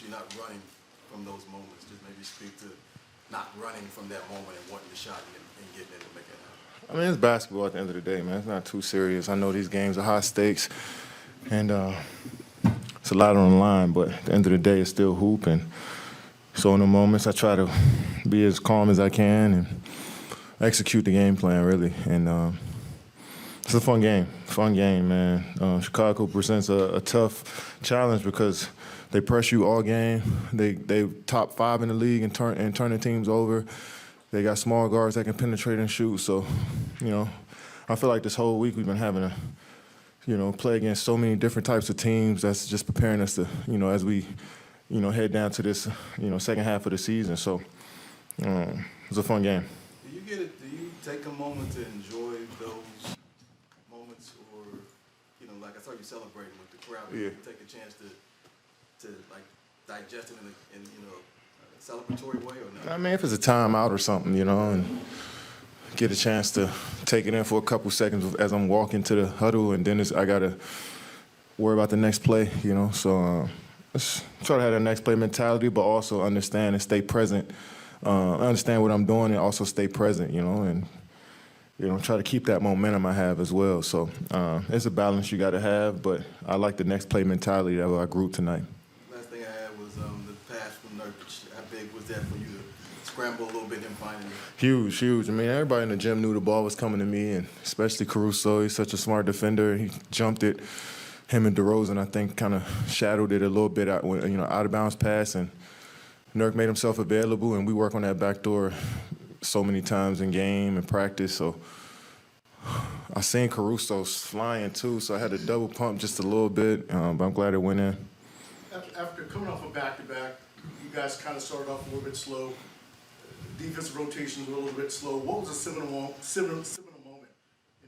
you're not running from those moments? Just maybe speak to not running from that moment and wanting the shot and getting it to make it happen. I mean, it's basketball at the end of the day, man. It's not too serious. I know these games are high stakes, and it's a lot on the line, but at the end of the day, it's still hoop. And so in the moments, I try to be as calm as I can and execute the game plan, really. And it's a fun game, man. Chicago presents a tough challenge because they press you all game. They top 5 in the league and turning teams over. They got small guards that can penetrate and shoot. So, I feel like this whole week we've been having to, play against so many different types of teams. That's just preparing us to, as we, head down to this, second half of the season. So, it's a fun game. Do you take a moment to enjoy those moments, or like I saw you celebrating with the crowd? Yeah. You take a chance to like digest it in a celebratory way, or not? I mean, if it's a timeout or something, and get a chance to take it in for a couple seconds as I'm walking to the huddle, and then I got to worry about the next play, So let's try to have that next play mentality, but also understand and stay present. Understand what I'm doing and also stay present, and try to keep that momentum I have as well. So it's a balance you got to have, but I like the next play mentality that I grew tonight. Last thing I had was the pass from Nurkic. How big was that for you to scramble a little bit and find it? Huge. I mean, everybody in the gym knew the ball was coming to me, and especially Caruso. He's such a smart defender. He jumped it. Him and DeRozan, I think, kind of shadowed it a little bit out of bounds pass, and Nurk made himself available, and we work on that backdoor so many times in game and practice. So I seen Caruso flying too, so I had to double pump just a little bit, but I'm glad it went in. After coming off a back-to-back, you guys kind of started off a little bit slow. Defensive rotations were a little bit slow. What was a seminal moment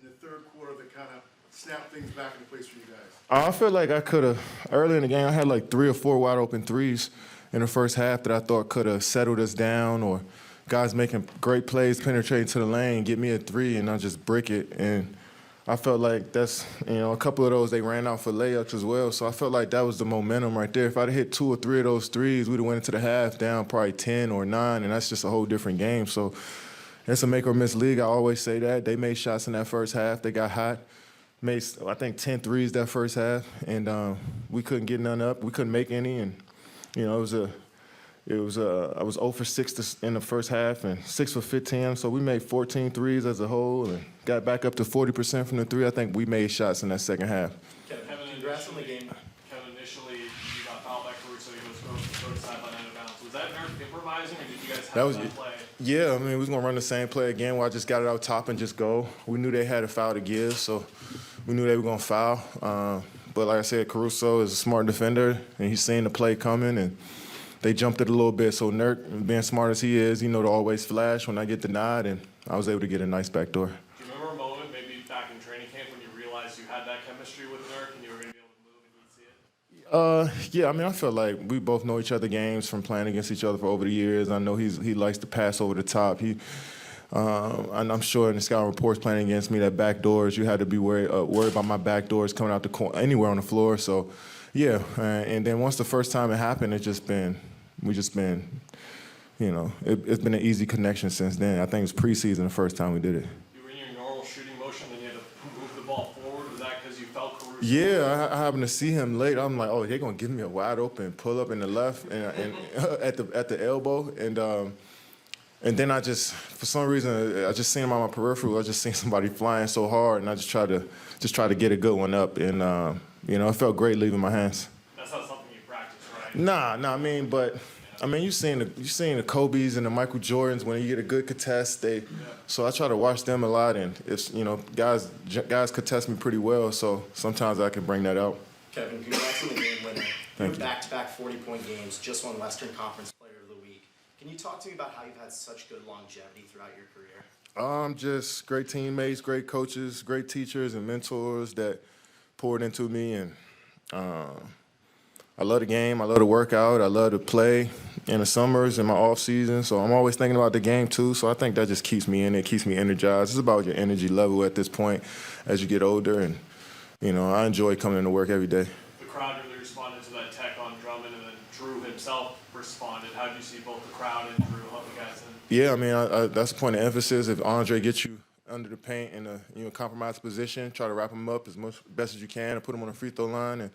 in the third quarter that kind of snapped things back into place for you guys? I feel like I could have, early in the game, I had like 3 or 4 wide open threes in the first half that I thought could have settled us down, or guys making great plays, penetrating to the lane, get me a 3, and I just brick it. And I felt like that's, a couple of those they ran out for layups as well. So I felt like that was the momentum right there. If I'd hit 2 or 3 of those threes, we'd have went into the half down probably 10 or 9, and that's just a whole different game. So it's a make or miss league. I always say that. They made shots in that first half. They got hot. Made, I think, 10 threes that first half, and we couldn't get none up. We couldn't make any, and I was 0 for 6 in the first half and 6 for 15. So we made 14 threes as a whole and got back up to 40% from the 3. I think we made shots in that second half. Kevin, congrats on the game. Kevin, initially you got fouled by Caruso. He was thrown to the sideline out of bounds. Was that Nurk improvising, or did you guys have that play? Yeah, I mean, we was going to run the same play again where I just got it out top and just go. We knew they had a foul to give, so we knew they were going to foul. But like I said, Caruso is a smart defender, and he's seen the play coming, and they jumped it a little bit. So Nurk, being smart as he is, to always flash when I get the nod, and I was able to get a nice backdoor. Do you remember a moment, maybe back in training camp, when you realized you had that chemistry with Nurk and you were going to be able to move and you'd see it? Yeah, I mean, I feel like we both know each other games from playing against each other for over the years. I know he likes to pass over the top. And I'm sure in the scouting reports playing against me that backdoors, you had to be worried about my backdoors coming out the corner, anywhere on the floor. So, yeah, and then once the first time it happened, it's been an easy connection since then. I think it was preseason the first time we did it. You were in your normal shooting motion, then you had to move the ball forward. Was that because you felt Caruso? Yeah, I happened to see him late. I'm like, oh, they're gonna give me a wide open pull up in the left and at the elbow, and then I just, for some reason, I just seen him on my peripheral. I just seen somebody flying so hard, and I just tried to get a good one up, and it felt great leaving my hands. That's not something you practice, right? Nah. I mean, you seen the Kobe's and the Michael Jordans when you get a good contest. So I try to watch them a lot, and it's guys contest me pretty well. So sometimes I can bring that out. Kevin, congrats on the game winner. Thank you. Back-to-back 40-point games, just won Western Conference Player of the Week. Can you talk to me about how you've had such good longevity throughout your career? Just great teammates, great coaches, great teachers and mentors that poured into me, and I love the game. I love to work out. I love to play in the summers and my off season. So I'm always thinking about the game too. So I think that just keeps me in it, keeps me energized. It's about your energy level at this point as you get older, and I enjoy coming into work every day. The crowd really responded to that tech on Drummond, and then Drew himself responded. How did you see both the crowd and Drew help you guys in? Yeah, I mean, that's the point of emphasis. If Andre gets you under the paint in a compromised position, try to wrap him up as best as you can and put him on the free throw line. And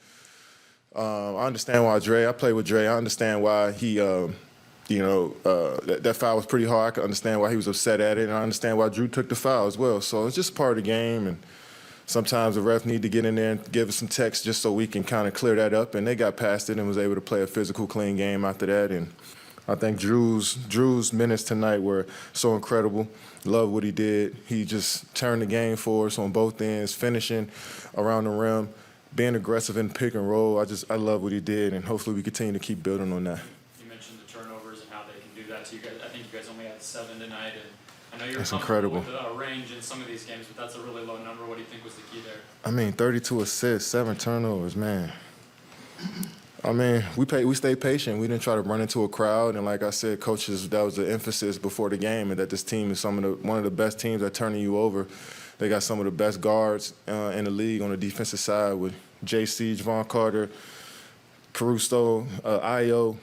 I understand why I played with Dre. I understand why he, that foul was pretty hard. I can understand why he was upset at it, and I understand why Drew took the foul as well. So it's just part of the game, and sometimes the ref need to get in there and give us some text just so we can kind of clear that up. And they got past it and was able to play a physical, clean game after that. And I think Drew's minutes tonight were so incredible. Love what he did. He just turned the game for us on both ends, finishing around the rim, being aggressive in pick and roll. I love what he did, and hopefully we continue to keep building on that. You mentioned the turnovers and how they can do that to you guys. I think you guys only had 7 tonight, and I know you're That's comfortable incredible. with the range in some of these games, but that's a really low number. What do you think was the key there? I mean, 32 assists, 7 turnovers, man. I mean, we stayed patient. We didn't try to run into a crowd, and like I said, coaches, that was the emphasis before the game, and that this team is one of the best teams at turning you over. They got some of the best guards in the league on the defensive side with JC, Javon Carter, Caruso, Io.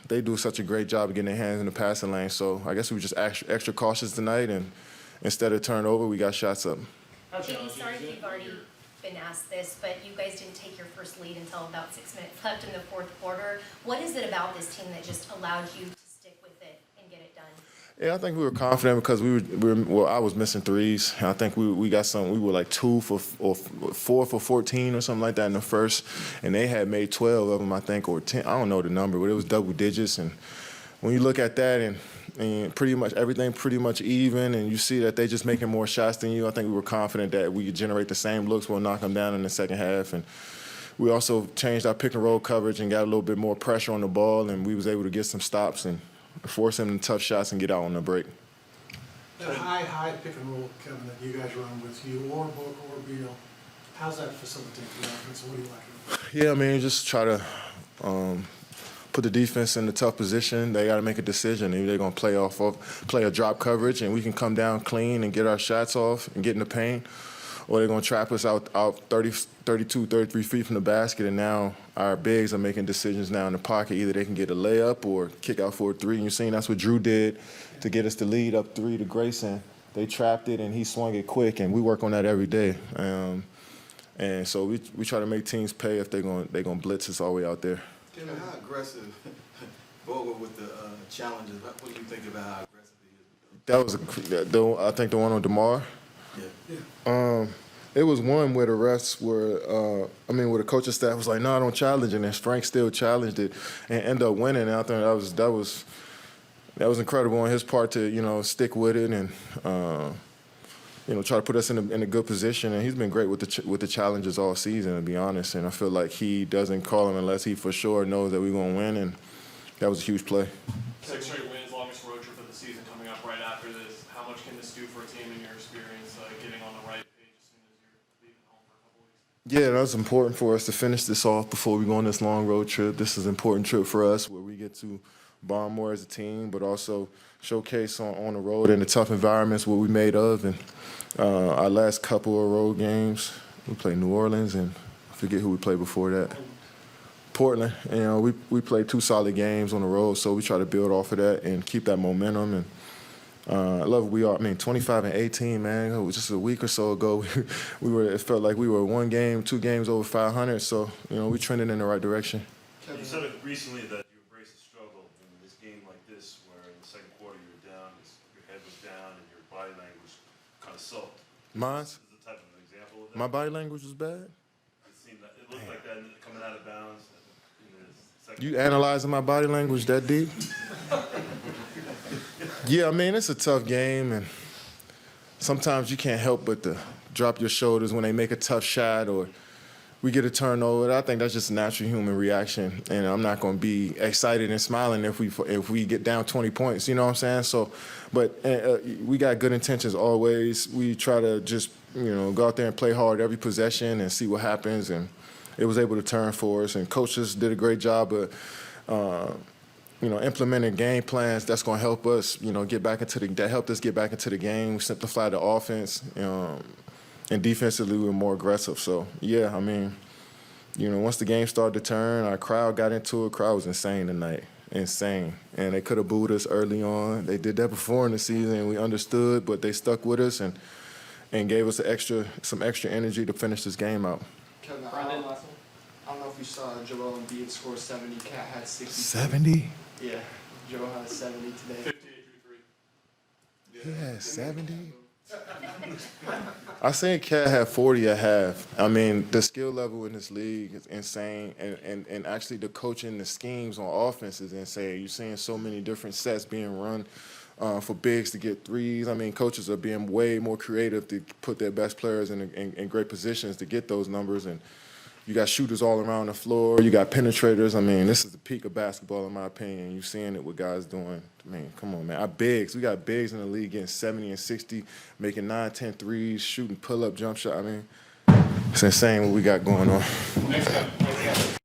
They do such a great job of getting their hands in the passing lane. So I guess we were just extra cautious tonight, and instead of turnover, we got shots up. How Jimmy, challenging sorry is if it you've already when you're- been asked this, but you guys didn't take your first lead until about 6 minutes left in the fourth quarter. What is it about this team that just allowed you to stick with it and get it done? Yeah, I think we were confident because I was missing threes. I think we got some. We were like 4 for 14 or something like that in the first, and they had made 12 of them, I think, or 10. I don't know the number, but it was double digits. And when you look at that and pretty much everything pretty much even, and you see that they just making more shots than you, I think we were confident that we could generate the same looks. We'll knock them down in the second half. And we also changed our pick and roll coverage and got a little bit more pressure on the ball, and we was able to get some stops and force him to tough shots and get out on the break. That high pick and roll, Kevin, that you guys run with you or Book or Beal, how's that facilitate the offense? What do you like? Yeah, I mean, just try to put the defense in a tough position. They got to make a decision. Either they're going to play a drop coverage, and we can come down clean and get our shots off and get in the paint, or they're going to trap us out 30, 32, 33 feet from the basket, and now our bigs are making decisions now in the pocket. Either they can get a layup or kick out for a 3. And you've seen that's what Drew did to get us the lead up 3 to Grayson. They trapped it, and he swung it quick, and we work on that every day. And so we try to make teams pay if they're gonna blitz us all the way out there. Kevin, how aggressive Vogel with the challenges? What do you think about how aggressive he is? That was I think the one on DeMar. Yeah. It was one where the refs were, where the coaching staff was like, no, I don't challenge it, and Frank still challenged it and ended up winning. And I think that was incredible on his part to, stick with it and, try to put us in a good position. And he's been great with the challenges all season, to be honest. And I feel like he doesn't call them unless he for sure knows that we're going to win. And that was a huge play. 6 straight wins, longest road trip of the season coming up right after this. How much can this do for a team in your experience, getting on the right page as soon as you're leaving home for a couple weeks? Yeah, that's important for us to finish this off before we go on this long road trip. This is an important trip for us where we get to bond more as a team, but also showcase on the road in the tough environments what we made of. And our last couple of road games, we played New Orleans, and I forget who we played before that. Portland. We played 2 solid games on the road, so we try to build off of that and keep that momentum. And I love we are. 25 and 18, man. It was just a week or so ago. It felt like we were 1 game, 2 games over 500. So we trending in the right direction. You said it recently that you embrace the struggle in this game like this, where in the second quarter you were down, your head was down, and your body language kind of sulked. Mine's? This is the type of example of that. My body language was bad? It looked like that coming out of bounds. You analyzing my body language that deep? Yeah, it's a tough game, and sometimes you can't help but to drop your shoulders when they make a tough shot or we get a turnover. I think that's just a natural human reaction, and I'm not going to be excited and smiling if we get down 20 points. You know what I'm saying? So, but we got good intentions always. We try to just go out there and play hard every possession and see what happens, and it was able to turn for us. And coaches did a great job of implementing game plans that's going to help us that helped us get back into the game. We simplified the offense. And defensively, we were more aggressive. So, yeah, once the game started to turn, our crowd got into it. Crowd was insane tonight. Insane. And they could have booed us early on. They did that before in the season, and we understood, but they stuck with us and gave us some extra energy to finish this game out. Kevin, Brendan, last one. I don't know if you saw Joel Embiid score 70. Cat had 60. 70? Yeah, Joel had 70 today. 58 through 3. Yeah, 70? I seen Cat have 40 at half. I mean, the skill level in this league is insane, and actually the coaching, the schemes on offense is insane. You're seeing so many different sets being run for bigs to get threes. I mean, coaches are being way more creative to put their best players in great positions to get those numbers, and you got shooters all around the floor. You got penetrators. I mean, this is the peak of basketball in my opinion. You're seeing it with guys doing. I mean, come on, man. We got bigs in the league getting 70 and 60, making 9, 10 threes, shooting pull-up jump shot. I mean, it's insane what we got going on. Thanks, Kevin.